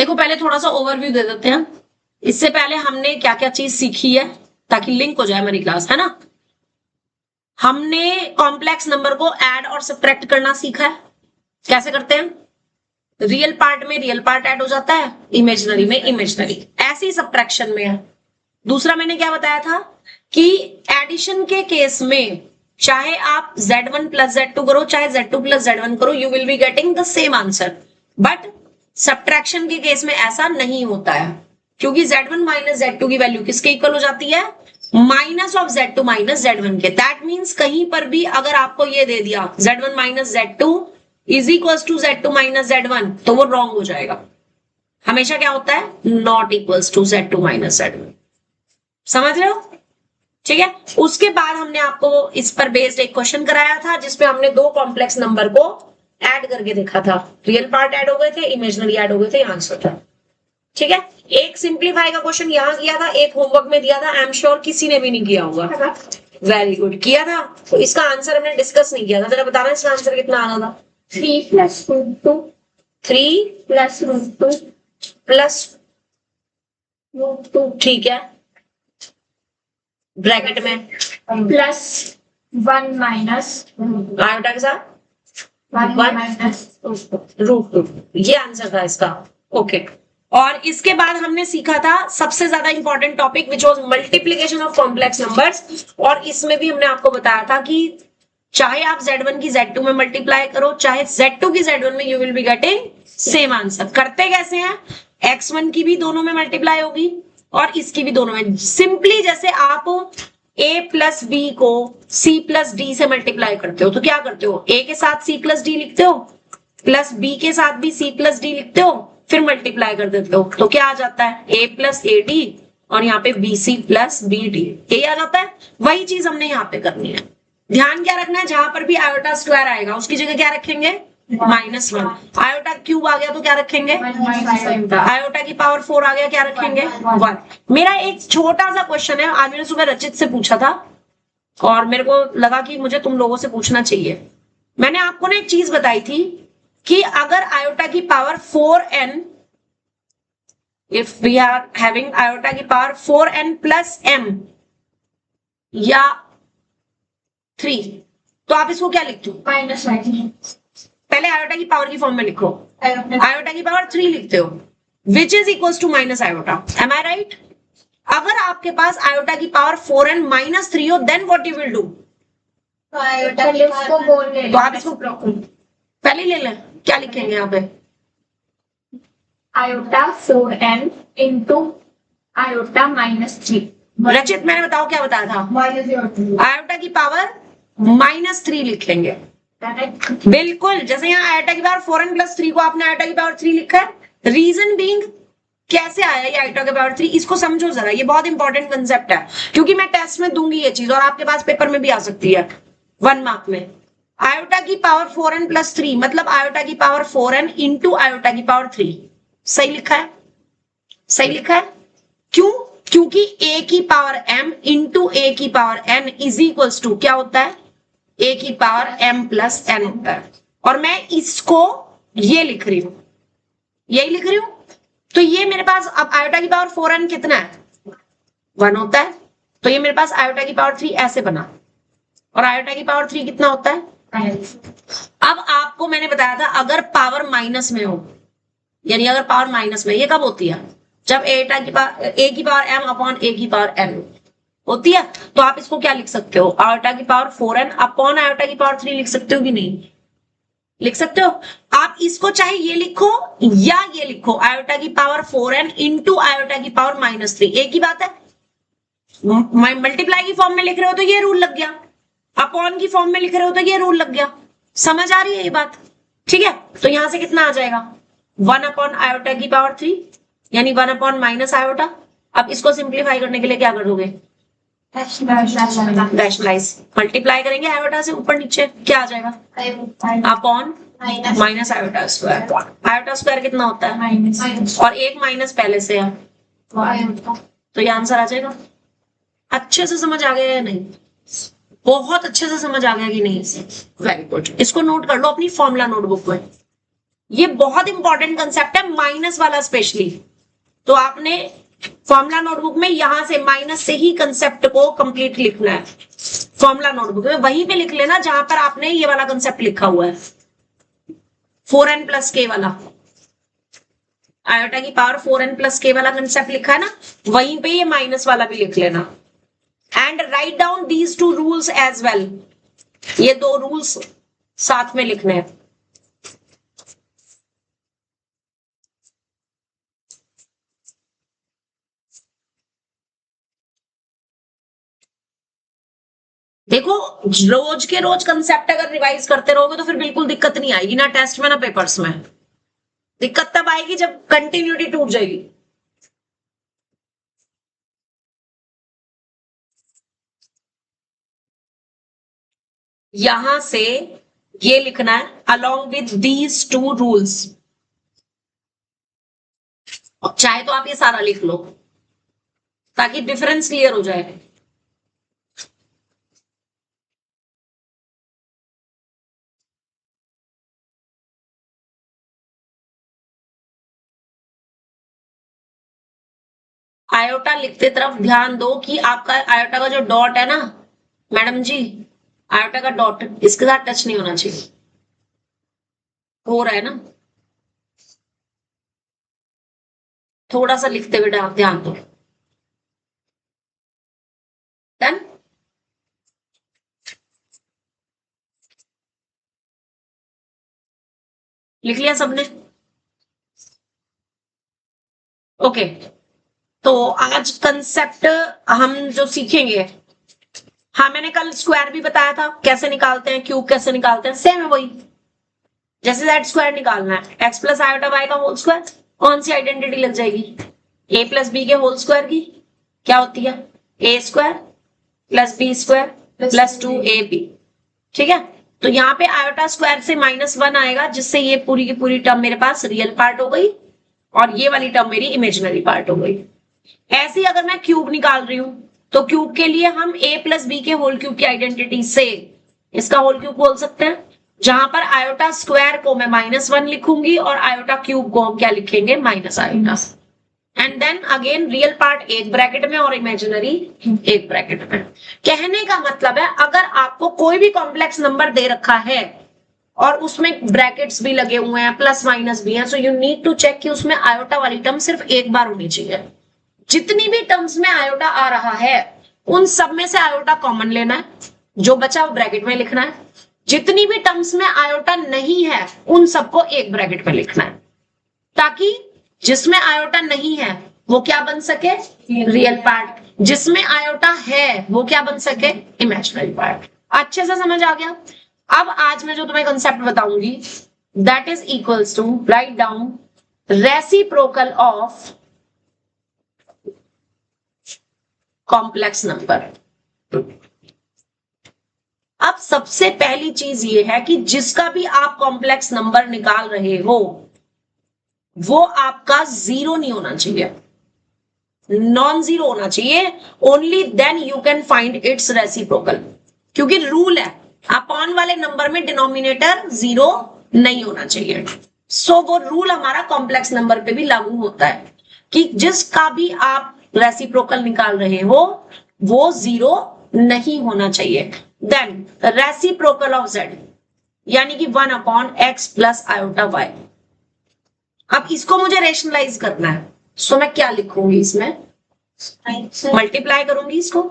देखो पहले थोड़ा सा ओवरव्यू दे देते हैं। इससे पहले हमने क्या क्या चीज सीखी है ताकि लिंक हो जाए हमारी क्लास, है ना। हमने कॉम्प्लेक्स नंबर को ऐड और सब्ट्रैक्ट करना सीखा है। कैसे करते हैं? रियल पार्ट में रियल पार्ट ऐड हो जाता है, इमेजिनरी में इमेजिनरी, ऐसी सब्ट्रैक्शन में है। दूसरा मैंने क्या बताया था कि एडिशन के केस में चाहे आप Z1 प्लस Z2 करो, चाहे Z2 प्लस Z1 करो, you will be getting the same answer. But subtraction के केस में ऐसा नहीं होता है, क्योंकि Z1 माइनस Z2 की वैल्यू किसके इक्वल हो जाती है? Minus of Z2 minus Z1 के। दैट मीन्स कहीं पर भी अगर आपको ये दे दिया Z1 minus Z2 is equal to Z2 minus Z1, तो वो रॉन्ग हो जाएगा। हमेशा क्या होता है? Not equals to Z2 minus Z1। समझ रहे हो? ठीक है। उसके बाद हमने आपको इस पर बेस्ड एक क्वेश्चन कराया था जिसमें हमने दो कॉम्प्लेक्स नंबर को ऐड करके देखा था। रियल पार्ट ऐड हो गए थे, इमेजिनरी ऐड हो गए थे, आंसर था। ठीक है। एक सिंप्लीफाई का क्वेश्चन यहां किया था, एक होमवर्क में दिया था। आई एम श्योर किसी ने भी नहीं किया होगा। वेरी गुड, किया था। तो इसका आंसर हमने डिस्कस नहीं किया था। जरा बताना इसका आंसर कितना आना था? 3 plus root 2 3 plus root 2 plus root 2 ठीक है, ब्रैकेट में प्लस 1 माइनस आयोटा के साथ 1 One. माइनस रूट 2, ये आंसर था इसका। ओके। और इसके बाद हमने सीखा था सबसे ज्यादा important topic which was multiplication of complex numbers. और इसमें भी हमने आपको बताया था कि चाहे आप Z1 की Z2 में मल्टीप्लाई करो, चाहे Z2 की Z1 में, you will be getting same answer. करते कैसे हैं? X1 की भी दोनों में मल्टीप्लाई होगी और इसकी भी दोनों में। सिंपली जैसे आप A प्लस बी को C प्लस डी से मल्टीप्लाई करते हो तो क्या करते हो? A के साथ C प्लस डी लिखते हो, प्लस B के साथ भी C प्लस डी लिखते हो, फिर मल्टीप्लाई कर देते हो तो क्या आ जाता है? A प्लस ए डी और यहाँ पे BC प्लस बी डी, यही आ जाता है। वही चीज हमने यहाँ पे करनी है। ध्यान क्या रखना है? जहां पर भी आयोटा स्क्वायर आएगा उसकी जगह क्या रखेंगे? -1। आयोटा क्यूब आ गया तो क्या रखेंगे? आयोटा की पावर 4 आ गया, क्या रखेंगे? 1। मेरा एक छोटा सा क्वेश्चन है, आज मैंने सुबह रचित से पूछा था और मेरे को लगा कि मुझे तुम लोगों से पूछना चाहिए। मैंने आपको ना एक चीज बताई थी कि अगर आयोटा की power 4n, if we are having iota की पावर 4n प्लस m या 3, तो आप इसको क्या लिखते हो? माइनस पहले आयोटा की पावर की फॉर्म में लिखो, आयोटा की पावर 3 लिखते हो, which is equal to minus iota. Am I right? अगर आपके पास आयोटा की पावर 4n माइनस 3 हो, then what you will do? तो आप इसको पहले ले लें। क्या लिखेंगे यहाँ पे? Iota 4n into iota minus 3। रचित मैंने बताओ क्या बताया था? आयोटा की पावर -3 लिखेंगे। बिल्कुल, जैसे यहाँ आयोटा की पावर 4n प्लस 3 को आपने आयोटा की पावर 3 लिखा है। रीजन बीइंग, कैसे आया ये आयोटा की पावर 3, इसको समझो जरा। ये बहुत इंपॉर्टेंट कंसेप्ट है क्योंकि मैं टेस्ट में दूंगी ये चीज और आपके पास पेपर में भी आ सकती है 1 मार्क में। आयोटा की पावर 4n प्लस 3 मतलब आयोटा की पावर 4n इंटू आयोटा की पावर 3। सही लिखा है? सही लिखा है। क्यों? क्योंकि a की पावर m इंटू a की power n is equals to क्या होता है? a की पावर m प्लस n होता है। और मैं इसको ये लिख रही हूं, यही लिख रही हूं। तो ये मेरे पास अब आयोटा की पावर 4n कितना है? 1 होता है। तो ये मेरे पास आयोटा की पावर 3 ऐसे बना और आयोटा की पावर 3 कितना होता है? अब आपको मैंने बताया था अगर पावर माइनस में हो, यानी अगर पावर माइनस में, ये कब होती है? जब a की पावर m अपॉन a की पावर n होती है। तो आप इसको क्या लिख सकते हो? आयोटा की पावर 4n अपॉन आयोटा की पावर 3 लिख सकते हो कि नहीं? लिख सकते हो। आप इसको चाहे ये लिखो या ये लिखो, आयोटा की पावर 4n इंटू आयोटा की पावर -3, एक ही बात है। मल्टीप्लाई की फॉर्म में लिख रहे हो तो ये रूल लग गया, अपॉन की फॉर्म में लिख रहे हो तो ये रूल लग गया। समझ आ रही है ये बात? ठीक है। तो यहां से कितना आ जाएगा? 1 अपॉन आयोटा की पावर 3 यानी 1 अपॉन माइनस आयोटा। अब इसको सिंप्लीफाई करने के लिए क्या करोगे? रैशनलाइज, मल्टीप्लाई करेंगे आयोटा से ऊपर नीचे, क्या आ जाएगा? Upon minus iota square. Iota square कितना होता है? माइनस, और एक माइनस पहले से है तो ये आंसर आ जाएगा। अच्छे से समझ आ गया या नहीं? बहुत अच्छे से समझ आ गया कि नहीं? Very good. इसको नोट कर लो अपनी फॉर्मूला नोटबुक में। ये बहुत इंपॉर्टेंट कंसेप्ट है, माइनस वाला स्पेशली। तो आपने फॉर्मूला नोटबुक में यहां से माइनस से ही कंसेप्ट को कंप्लीट लिखना है। फॉर्मूला नोटबुक में वहीं पे लिख लेना जहां पर आपने ये वाला कंसेप्ट लिखा हुआ है, 4n प्लस के वाला, आयोटा की पावर 4n प्लस के वाला कंसेप्ट लिखा है ना, वहीं पे ये माइनस वाला भी लिख लेना। And write down these two rules as well, ये दो रूल्स साथ में लिखने हैं। देखो रोज के रोज कंसेप्ट अगर रिवाइज करते रहोगे तो फिर बिल्कुल दिक्कत नहीं आएगी, ना टेस्ट में ना पेपर्स में। दिक्कत तब आएगी जब कंटिन्यूटी टूट जाएगी। यहां से ये लिखना है along with these two rules, चाहे तो आप ये सारा लिख लो ताकि डिफरेंस क्लियर हो जाए। आयोटा लिखते तरफ ध्यान दो कि आपका आयोटा का जो डॉट है ना मैडम जी, आयोटा का डॉट इसके साथ टच नहीं होना चाहिए, हो रहा है ना, थोड़ा सा लिखते हुए ध्यान दो। डन। लिख लिया सबने? ओके, तो आज कंसेप्ट हम जो सीखेंगे, हाँ मैंने कल स्क्वायर भी बताया था कैसे निकालते हैं, क्यूब कैसे निकालते हैं, सेम है वही। जैसे जेड स्क्वायर निकालना है, एक्स प्लस आयोटा वाई का होल स्क्वायर, कौन सी आइडेंटिटी लग जाएगी, ए प्लस बी के होल स्क्वायर की क्या होती है, A square plus B square plus 2ab। ठीक है, तो यहाँ पे आयोटा स्क्वायर से -1 आएगा, जिससे ये पूरी की पूरी टर्म मेरे पास रियल पार्ट हो गई और ये वाली टर्म मेरी इमेजिनरी पार्ट हो गई। ऐसे ही अगर मैं क्यूब निकाल रही हूं तो क्यूब के लिए हम a प्लस बी के होल क्यूब की आइडेंटिटी से इसका होल क्यूब बोल सकते हैं, जहां पर आयोटा स्क्वायर को मैं -1 लिखूंगी और आयोटा क्यूब को हम क्या लिखेंगे, minus iota. And then again real part एक ब्रैकेट में और इमेजिनरी एक ब्रैकेट में। कहने का मतलब है अगर आपको कोई भी कॉम्प्लेक्स नंबर दे रखा है और उसमें ब्रैकेट्स भी लगे हुए हैं, प्लस माइनस भी है, so you need to check कि उसमें आयोटा वाली टर्म सिर्फ एक बार होनी चाहिए। जितनी भी टर्म्स में आयोटा आ रहा है उन सब में से आयोटा कॉमन लेना है, जो बचा वो ब्रैकेट में लिखना है। जितनी भी टर्म्स में आयोटा नहीं है उन सबको एक ब्रैकेट में लिखना है, ताकि जिसमें आयोटा नहीं है वो क्या बन सके, रियल पार्ट, जिसमें आयोटा है वो क्या बन सके, इमेजिनरी पार्ट। अच्छे से समझ आ गया? अब आज मैं जो तुम्हें कंसेप्ट बताऊंगी that is equals to write down reciprocal of complex number. अब सबसे पहली चीज ये है कि जिसका भी आप कॉम्प्लेक्स नंबर निकाल रहे हो वो आपका जीरो नहीं होना चाहिए, नॉन जीरो होना चाहिए। Only then you can find its reciprocal, क्योंकि रूल है अपॉन वाले नंबर में डिनोमिनेटर जीरो नहीं होना चाहिए। सो वो रूल हमारा कॉम्प्लेक्स नंबर पे भी लागू होता है कि जिसका भी आप रेसिप्रोकल निकाल रहे हो वो जीरो नहीं होना चाहिए। देन रेसिप्रोकल ऑफ z यानी कि 1/x प्लस आयोटा y। अब इसको मुझे रेशनलाइज करना है, सो मैं क्या लिखूंगी, इसमें मल्टीप्लाई करूंगी। इसको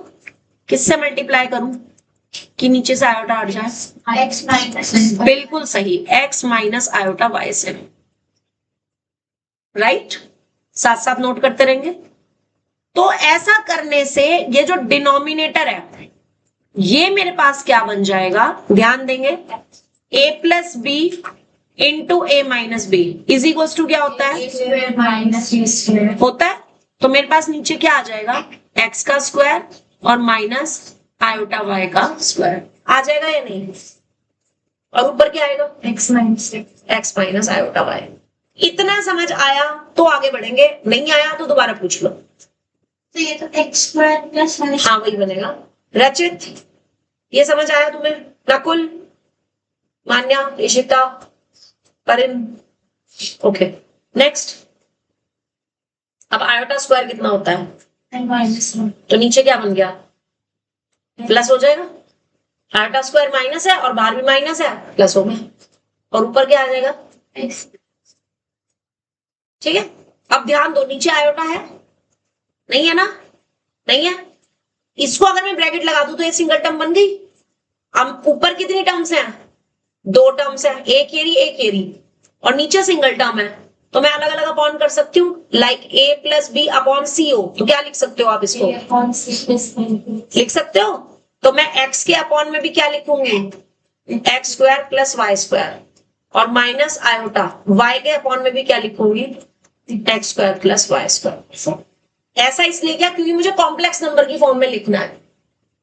किससे मल्टीप्लाई करूं कि नीचे से आयोटा हट जाए, x माइनस, बिल्कुल सही, x माइनस आयोटा y से। राइट, साथ साथ नोट करते रहेंगे। तो ऐसा करने से ये जो डिनोमिनेटर है ये मेरे पास क्या बन जाएगा, ध्यान देंगे, a plus B into A minus B is equals to क्या होता है, माइनस b स्क्वायर होता है। तो मेरे पास नीचे क्या आ जाएगा, x का स्क्वायर और माइनस आयोटा y का स्क्वायर आ जाएगा या नहीं, और ऊपर क्या आएगा, x minus x minus iota y। इतना समझ आया तो आगे बढ़ेंगे, नहीं आया तो दोबारा पूछ लो। तो ये तो x स्क्वायर प्लस हाँ वही बनेगा। रचित ये समझ आया तुम्हें, नकुल, मान्या, इशिता, परिन, ओके नेक्स्ट। अब आयोटा स्क्वायर कितना होता है? And minus 1. तो नीचे क्या बन गया? प्लस हो जाएगा। आयोटा स्क्वायर माइनस है और बाहर भी माइनस है, प्लस हो गया। और ऊपर क्या आ जाएगा? X. ठीक है। अब ध्यान दो, नीचे आयोटा है नहीं है ना? नहीं है। इसको अगर मैं ब्रैकेट लगा दूं तो ये सिंगल टर्म बन गई। अब ऊपर कितनी टर्म्स हैं? 2 टर्म्स हैं, एक एरी और नीचे सिंगल टर्म है, तो मैं अलग अलग अपॉन कर सकती हूँ, like a plus B upon C हो। तो क्या लिख सकते हो आप इसको? A upon C plus B. लिख सकते हो। तो मैं x के अपॉन में भी क्या लिखूंगी? X square plus Y square और माइनस आयोटा y के अपॉन में भी क्या लिखूंगी? X square plus Y square. ऐसा इसलिए क्या? क्योंकि मुझे कॉम्प्लेक्स नंबर की फॉर्म में लिखना है।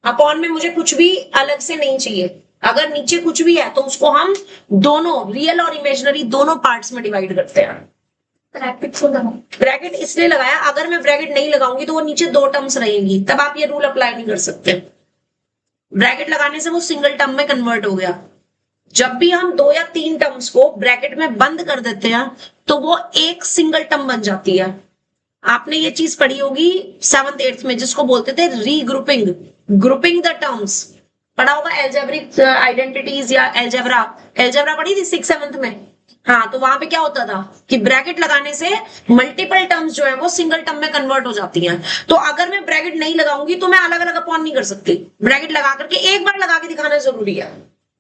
अपॉन में मुझे कुछ भी अलग से नहीं चाहिए। अगर नीचे कुछ भी है तो उसको हम दोनों रियल और इमेजिनरी दोनों पार्ट्स में डिवाइड करते हैं। Bracket को लगाओ. ब्रैकेट इसलिए लगाया, अगर मैं ब्रैकेट नहीं लगाऊंगी तो वो नीचे 2 टर्म्स रहेंगी, तब आप ये रूल अप्लाई नहीं कर सकते। ब्रैकेट लगाने से वो सिंगल टर्म में कन्वर्ट हो गया। जब भी हम 2 या 3 टर्म्स को ब्रैकेट में बंद कर देते हैं तो वो एक सिंगल टर्म बन जाती है। आपने ये चीज पढ़ी होगी 7th 8th में, जिसको बोलते थे रीग्रुपिंग, ग्रुपिंग द टर्म्स। पढ़ा होगा एल्जेब्रिक आइडेंटिटीज या एल्जेब्रा पढ़ी थी 6th 7th में। हाँ, तो वहां पे क्या होता था कि ब्रैकेट लगाने से मल्टीपल टर्म्स जो है वो सिंगल टर्म में कन्वर्ट हो जाती हैं। तो अगर मैं ब्रैकेट नहीं लगाऊंगी तो मैं अलग अलग अपॉन नहीं कर सकती। ब्रैकेट लगा करके एक बार लगा के दिखाना जरूरी है।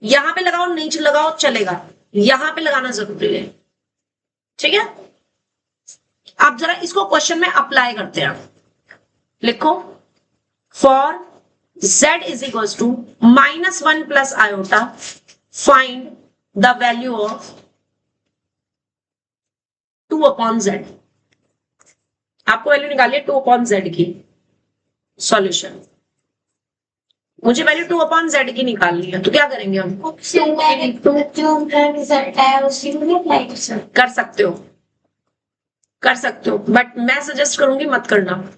यहां पे लगाओ, नीचे लगाओ, चलेगा, यहां पे लगाना जरूरी है। ठीक है। आप जरा इसको क्वेश्चन में अप्लाई करते हैं। लिखो, for z is equal to -1 plus iota find the value of 2 upon z। आपको वैल्यू निकालिए 2 अपॉन z की। सॉल्यूशन मुझे वैल्यू 2 अपॉन z की निकालनी है, तो क्या करेंगे हम? जो रिजल्ट आया उसी को अप्लाई कर सकते. कर सकते हो, बट मैं सजेस्ट करूंगी मत करना।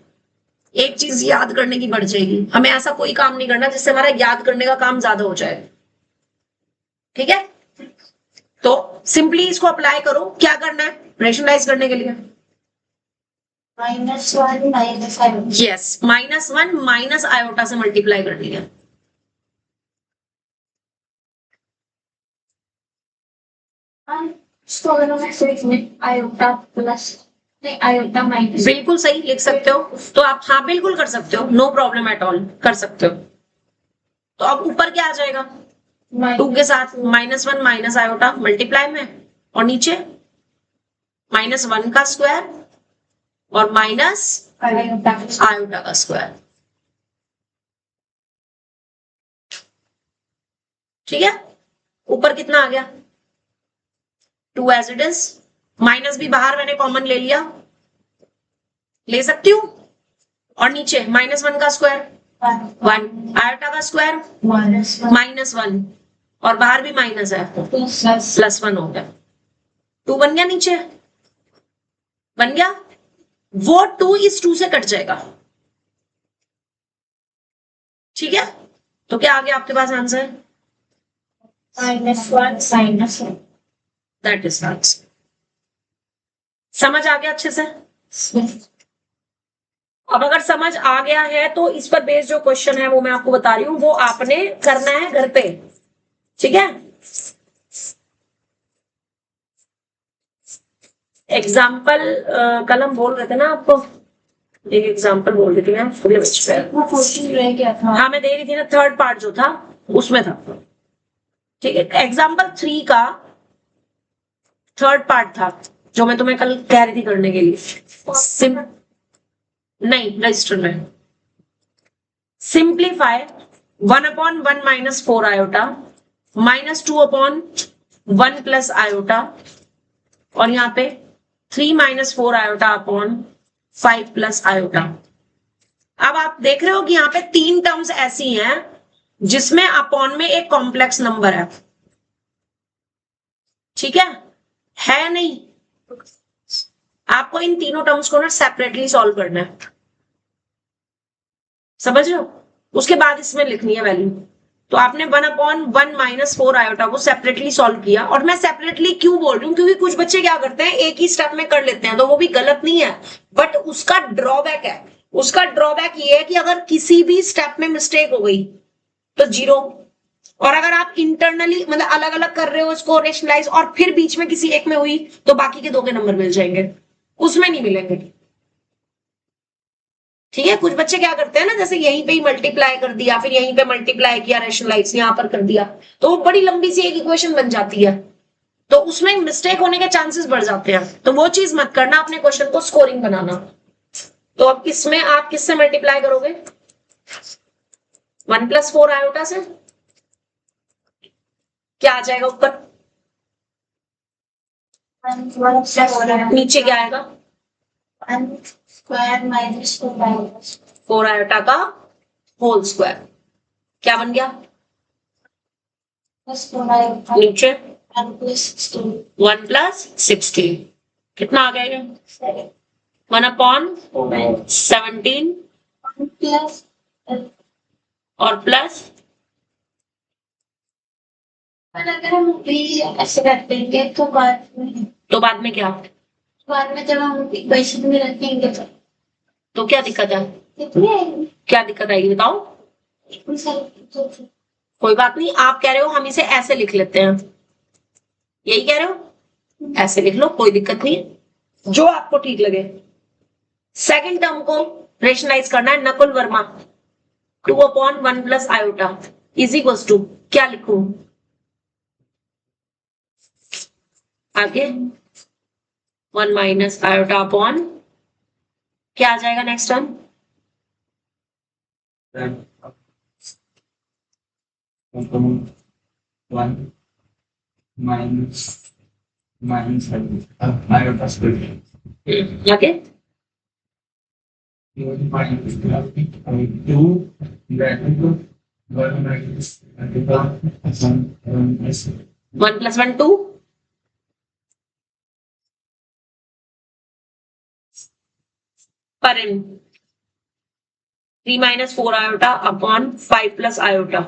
एक चीज याद करने की बढ़ जाएगी। हमें ऐसा कोई काम नहीं करना जिससे हमारा याद करने का काम ज्यादा हो जाए। ठीक है। तो सिंपली इसको अप्लाई करो। क्या करना है रेशनलाइज करने के लिए? -1 -5. यस, -1 माइनस आयोटा से मल्टीप्लाई करनी है। इसको अगर मैं सिर्फ में आयोटा प्लस नहीं आयोटा माइनस. बिल्कुल सही लिख सकते हो। तो आप हाँ बिल्कुल कर सकते हो, नो प्रॉब्लम एट ऑल, कर सकते हो। तो अब ऊपर क्या आ जाएगा? 2 के साथ -1 माइनस आयोटा मल्टीप्लाई में, और नीचे -1 का स्क्वायर और माइनस आयोटा का स्क्वायर। ठीक है। ऊपर कितना आ गया? 2 एज इट इज। माइनस भी बाहर मैंने कॉमन ले लिया, ले सकती हूँ। और नीचे -1 का स्क्वायर 1, आयोटा का स्क्वायर -1 और बाहर भी माइनस है, +1 हो गया। 2 बन गया, नीचे बन गया। वो 2 इस 2 से कट जाएगा। ठीक है। तो क्या आ गया आपके पास आंसर? -1 that is answer. समझ आ गया अच्छे से? अब अगर समझ आ गया है तो इस पर बेस्ड जो क्वेश्चन है वो मैं आपको बता रही हूँ, वो आपने करना है घर पे। ठीक है। एग्जाम्पल कल हम बोल रहे थे ना आपको, एक एग्जाम्पल बोल रही थी मैं रह गया था. हाँ, मैं दे रही थी ना, 3rd पार्ट जो था उसमें था। ठीक है। एग्जाम्पल 3 का 3rd पार्ट था जो मैं तुम्हें कल कह रही थी करने के लिए। नहीं, रजिस्टर में simplify 1/1 minus 4 iota -2/1 plus iota और यहाँ पे 3 - 4 आयोटा अपॉन 5 प्लस आयोटा। अब आप देख रहे हो कि यहाँ पे 3 टर्म्स ऐसी हैं जिसमें अपॉन में एक कॉम्प्लेक्स नंबर है। ठीक है नहीं? आपको इन तीनों टर्म्स को ना सेपरेटली सॉल्व करना है, समझ रहे हो? उसके बाद इसमें लिखनी है वैल्यू। तो आपने 1/1 माइनस 4 आयोटा को सेपरेटली सॉल्व किया। और मैं सेपरेटली क्यों बोल रही हूँ, क्योंकि कुछ बच्चे क्या करते हैं एक ही स्टेप में कर लेते हैं, तो वो भी गलत नहीं है, बट उसका ड्रॉबैक है। उसका ड्रॉबैक ये है कि अगर किसी भी स्टेप में मिस्टेक हो गई तो 0, और अगर आप इंटरनली मतलब अलग अलग कर रहे हो इसको रेशनलाइज और फिर बीच में किसी एक में हुई तो बाकी के 2 के नंबर मिल जाएंगे, उसमें नहीं मिलेंगे। ठीक है, कुछ बच्चे क्या करते हैं ना, जैसे यहीं पे ही मल्टीप्लाई कर दिया, फिर यहीं पे मल्टीप्लाई किया, रेशनलाइज यहां पर कर दिया, तो वो बड़ी लंबी सी एक इक्वेशन बन जाती है, तो उसमें मिस्टेक होने के चांसेस बढ़ जाते हैं। तो वो चीज मत करना, अपने क्वेश्चन को स्कोरिंग बनाना। तो अब इसमें आप किससे मल्टीप्लाई करोगे? 1+4 आयोटा से। क्या आ जाएगा ऊपर? 1+4 नीचे क्या आएगा? 1² माइनस 4 4 आयोटा का होल स्क्वायर। क्या बन गया? +4 आयोटा नीचे 1+16 1+16। कितना आ गया ये? 1/17 प्लस और प्लस, पर अगर हम भी ऐसे कर देंगे तो बाद में क्या? जब हम इक्वेशन में रखेंगे तो क्या दिक्कत है? कितनी आएगी? क्या दिक्कत आएगी बताओ? कोई बात नहीं, आप कह रहे हो हम इसे ऐसे लिख लेते हैं, यही कह रहे हो? ऐसे लिख लो, कोई दिक्कत नहीं है, जो आपको ठीक लगे। सेकंड टर्म को रेशनलाइज करना है, Nakul Verma 2/1 plus iota is equals to, क्या लिखूं आगे? 1 माइनस आयोटा अपॉन, क्या आ जाएगा next term? 1 minus iota square. आगे 2 minus 2 bracket 1 minus iota 1 plus 1 2, पर इन 3 minus 4 iota upon 5 plus iota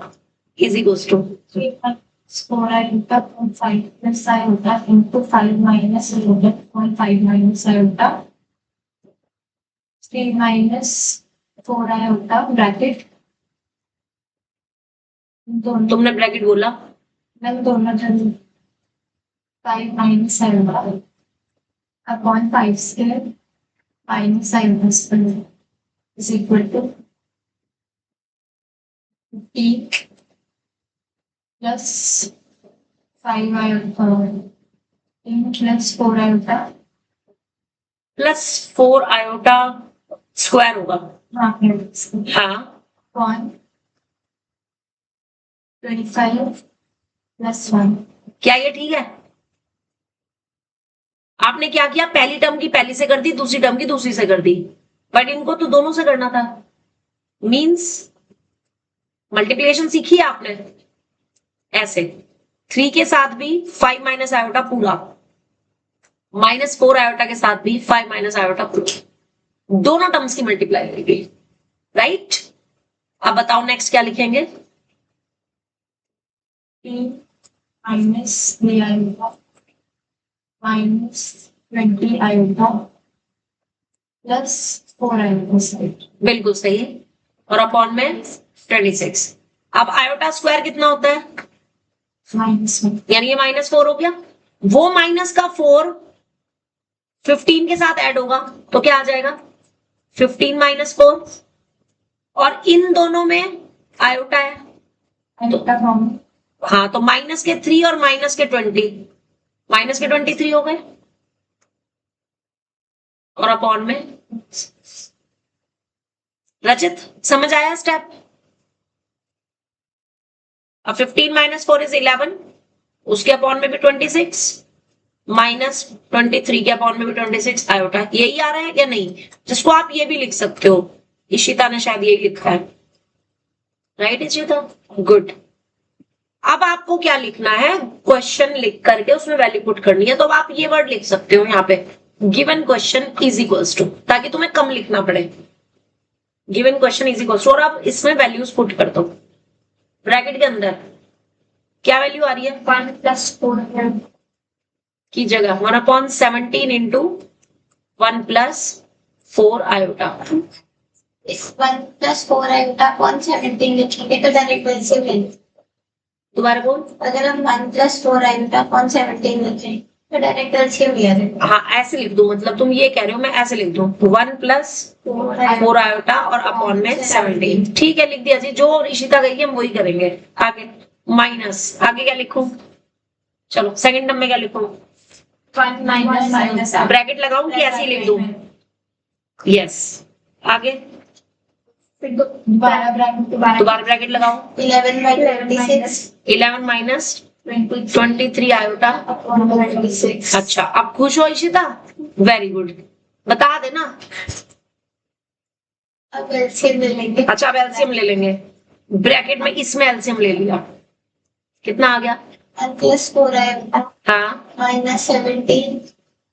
is equals to 3+4 iota 5 plus iota into 5 minus 11.5 minus iota 3 minus 4 iota bracket दोनों तुमने bracket बोला, मैं दोनों जन 5 minus iota upon 5 square minus iota square is equal to 50 plus 5 iota plus 4 iota plus 4 iota square होगा। हाँ, upon 25 plus 1 क्या ये ठीक है? आपने क्या किया, पहली टर्म की पहली से कर दी, दूसरी टर्म की दूसरी से कर दी, बट इनको तो दोनों से करना था। मींस मल्टीप्लिकेशन सीखी है आपने ऐसे, 3 के साथ भी 5 माइनस आयोटा पूरा, -4 आयोटा के साथ भी 5 माइनस आयोटा पूरा, दोनों टर्म्स की मल्टीप्लाई करेगी, राइट? अब बताओ नेक्स्ट क्या लिखेंगे? minus 3 iota minus 20 iota plus 4 iota side बिल्कुल सही। और अपॉन में 26। अब आयोटा स्क्वायर कितना होता है? -1 यानी ये -4 हो गया, वो माइनस का 4 15 के साथ ऐड होगा तो क्या आ जाएगा? 15 - 4, और इन दोनों में आयोटा है, iota from हाँ, तो -3 और -20, -23 हो गए, और अपॉन में। रचित समझ आया स्टेप? अब 15 - 4 इज 11, उसके अपॉन में भी 26, -23 के अपॉन में भी 26 आयोटा। यही आ रहा है या नहीं? जिसको आप ये भी लिख सकते हो, इशिता ने शायद यही लिखा है, राइट इशिता? गुड। अब आपको क्या लिखना है, क्वेश्चन लिख करके उसमें वैल्यू पुट करनी है। तो अब आप ये वर्ड लिख सकते हो यहाँ पे, given question is equals to, ताकि तुम्हें कम लिखना पड़े। Given question is equals to, और आप इसमें वैल्यूज पुट कर दो। ब्रैकेट के अंदर क्या वैल्यू आ रही है 1 plus 4 की जगह 1/17 इंटू 1 प्लस 4 आयोटा। इस 1 plus 4 आयोटा अपॉन 17 लिखेंगे तो डायरेक्ट एलसीएम लेंगे। दोबारा बोल। अगर हम 1 plus 4 आयोटा अपॉन 17 लिखें तो डायरेक्ट एलसीएम लिया जाएगा। हाँ ऐसे लिख दो, मतलब तुम ये कह रहे हो मैं ऐसे लिख दूं 1 प्लस 4 आयोटा और अपॉन में 17। ठीक है लिख दिया जी, जो ऋषिता गई है हम वही करेंगे। आगे माइनस, आगे क्या लिखूं? चलो सेकंड टर्म में क्या लिखूं? 1 minus ब्रैकेट लगाऊं कि ऐसे ही लिख दूं? यस। आगे फिर दोबारा ब्रैकेट लगाओ। 11 by 26 11 माइनस 23 23 आयोटा। अपॉन 26। अच्छा अब खुश हो इशिता? वेरी गुड, बता देना। अब एलसीएम ले लेंगे। अच्छा अब एलसीएम ले लेंगे। ब्रैकेट में इसमें एलसीएम ले लिया, कितना आ गया? 1 plus 4 आयोटा हाँ minus 17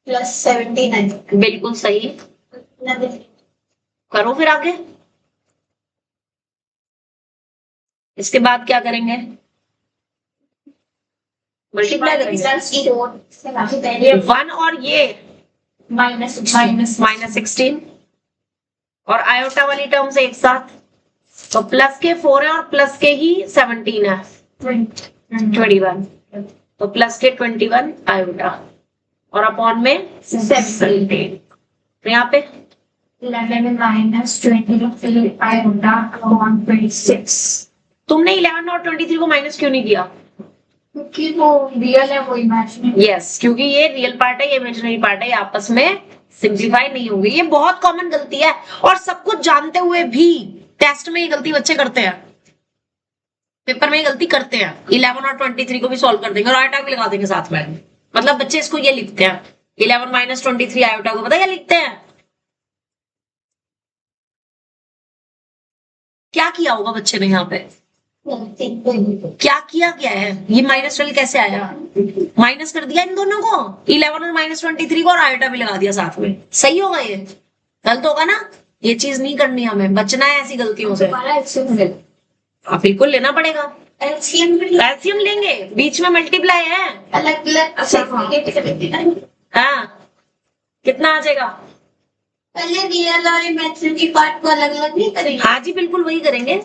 plus 79 बिल्कुल सही। करो फिर आगे। इसके बाद क्या करेंगे? मल्टीप्लाई करेंगे 1 और ये माइनस माइनस 16 और आयोटा वाली टर्म्स एक साथ, तो प्लस के 4 है और प्लस के ही 17 है 21, तो प्लस के 21 आयोटा और अपॉन में 17। तो यहाँ पे 11 minus 23 आयोटा अपॉन 26 तुमने 11 और 23 को माइनस क्यों नहीं किया? क्योंकि वो रियल है वो इमेजिनरी। यस क्योंकि ये रियल पार्ट है ये इमेजिनरी पार्ट है, ये आपस में सिंप्लीफाई नहीं होंगे। ये बहुत कॉमन गलती है और सब कुछ जानते हुए भी टेस्ट में ये गलती बच्चे करते हैं, पेपर में ये गलती करते हैं। 11 और 23 को भी सॉल्व कर देंगे और आयोटा भी लगा देंगे साथ में, मतलब बच्चे इसको ये लिखते हैं 11 माइनस 23 आयोटा को, पता क्या लिखते हैं? क्या किया होगा बच्चे ने यहाँ पे? क्या किया क्या है? ये माइनस 12 कैसे आया? माइनस कर दिया इन दोनों को, 11 और माइनस 23 को, और आयोटा भी लगा दिया साथ में। सही होगा? ये गलत होगा ना? ये चीज नहीं करनी, हमें बचना है ऐसी गलतियों से। आप बिल्कुल लेना पड़ेगा एलसीएम लेंगे, बीच में मल्टीप्लाई है अलग अलग। हाँ कितना आ जाएगा? पहले रियल और इमेजिनरी पार्ट को अलग अलग नहीं करेंगे? हाँ जी बिल्कुल वही करेंगे।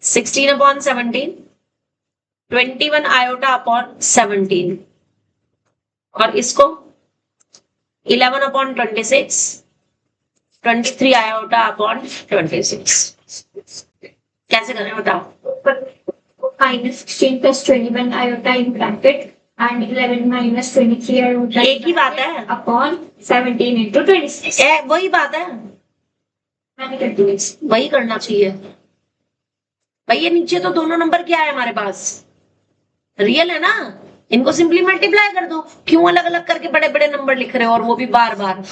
16/17 21 आयोटा अपॉन 17 और इसको 11/26 23 आयोटा अपॉन 26। कैसे करें बताओ? Minus 16 plus 21 iota in bracket and 11 minus 23 iota एक ही बात है अपॉन 17 into 26। वही बात है, मैंने कर दी। वही करना चाहिए भाई। ये नीचे तो दोनों नंबर क्या है हमारे पास? रियल है ना, इनको सिंपली मल्टीप्लाई कर दो। क्यों अलग अलग करके बड़े बड़े नंबर लिख रहे हो और वो भी बार बार?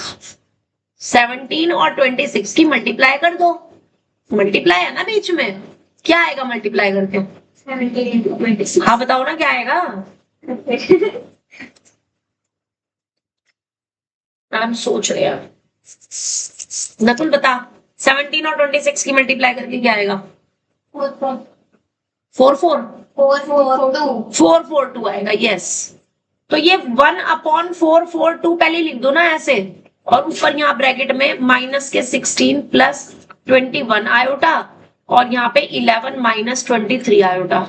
17 और 26 की मल्टीप्लाई कर दो। मल्टीप्लाई है ना बीच में, क्या आएगा मल्टीप्लाई करके? 17 into 26। हाँ बताओ ना क्या आएगा? मैडम सोच रहे हैं, नकुल बता 17 और 26 की मल्टीप्लाई करके क्या आएगा? 442 आएगा। यस तो ये 1/442 पहले लिख दो ना ऐसे, और ऊपर यहाँ ब्रैकेट में माइनस के 16 प्लस 21 आयोटा और यहाँ पे 11 माइनस 23 आयोटा।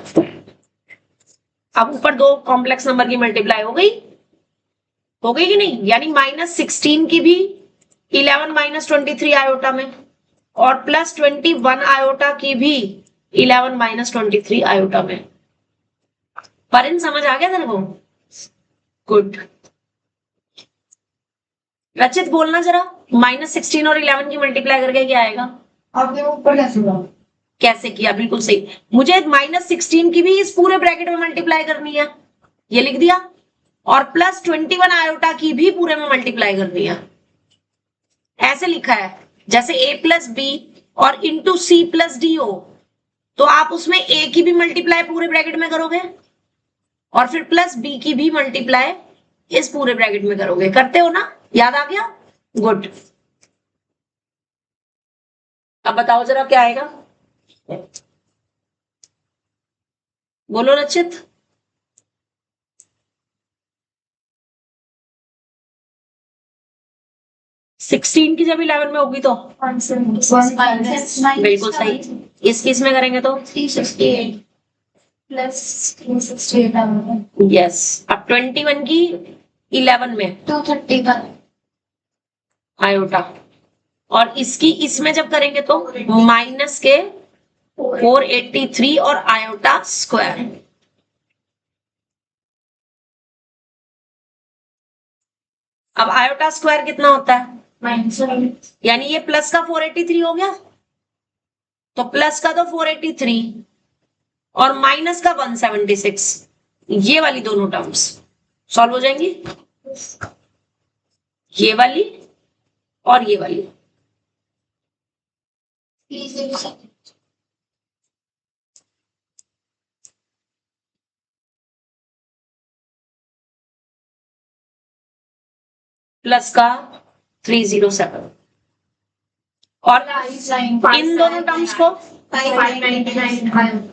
अब ऊपर दो कॉम्प्लेक्स नंबर की मल्टीप्लाई हो गई कि नहीं? यानी माइनस 16 की भी 11 माइनस 23 आयोटा में और प्लस 21 आयोटा की भी 11 माइनस 23 आयोटा में। पर इन समझ आ गया तेरे को? गुड। रचित बोलना जरा, माइनस 16 और 11 की मल्टीप्लाई करके क्या आएगा? आपने ऊपर कैसे हुआ? कैसे किया? बिल्कुल सही। मुझे माइनस 16 की भी इस पूरे ब्रैकेट में मल्टीप्लाई करनी है, ये लिख दिया, और प्लस 21 आयोटा की भी पूरे में मल्टीप्लाई करनी है। ऐसे लिखा है जैसे a प्लस बी और इंटू सी प्लस डी हो, तो आप उसमें a की भी मल्टीप्लाई पूरे ब्रैकेट में करोगे और फिर प्लस b की भी मल्टीप्लाई इस पूरे ब्रैकेट में करोगे। करते हो ना? याद आ गया? गुड। अब बताओ जरा क्या आएगा? बोलो रचित। सिक्सटीन की जब 11 में होगी तो 176 बिल्कुल सही। इस केस में करेंगे तो 368 प्लस 368 आएगा यस। अब 21 की 11 में 231 आयोटा, और इसकी इसमें जब करेंगे तो माइनस के 483 और आयोटा स्क्वायर। अब आयोटा स्क्वायर कितना होता है, -7 यानी ये प्लस का 483 हो गया, तो प्लस का तो 483 और माइनस का 176, ये वाली दोनों टर्म्स सॉल्व हो जाएंगी, ये वाली और ये वाली। प्लस का 307 और इन दोनों टर्म्स को 599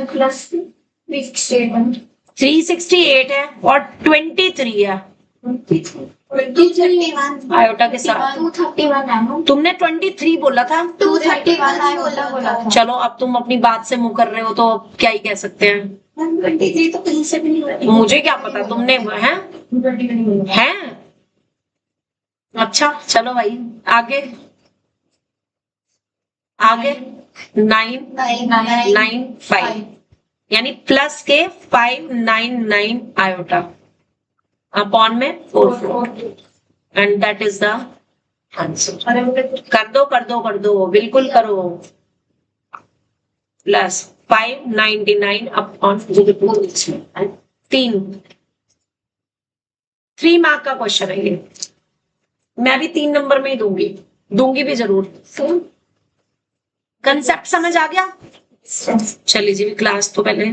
प्लस 368 368 है और 23 है आयोटा के साथ। 231 है तुमने 23 बोला था। 231 बोला था। चलो अब तुम अपनी बात से मुंह कर रहे हो तो क्या ही कह सकते हैं। 23 तो कहीं से भी नहीं हुआ। मुझे क्या पता, तुमने हैं। अच्छा चलो भाई आगे आगे 995 यानी प्लस के 599 आयोटा अपॉन में 44 and that is the answer. कर दो बिल्कुल करो। प्लस 599 अपॉन 3 मार्क का क्वेश्चन है ये। मैं भी 3 नंबर में ही दूंगी भी जरूर। कंसेप्ट समझ आ गया। चलिए जी क्लास तो पहले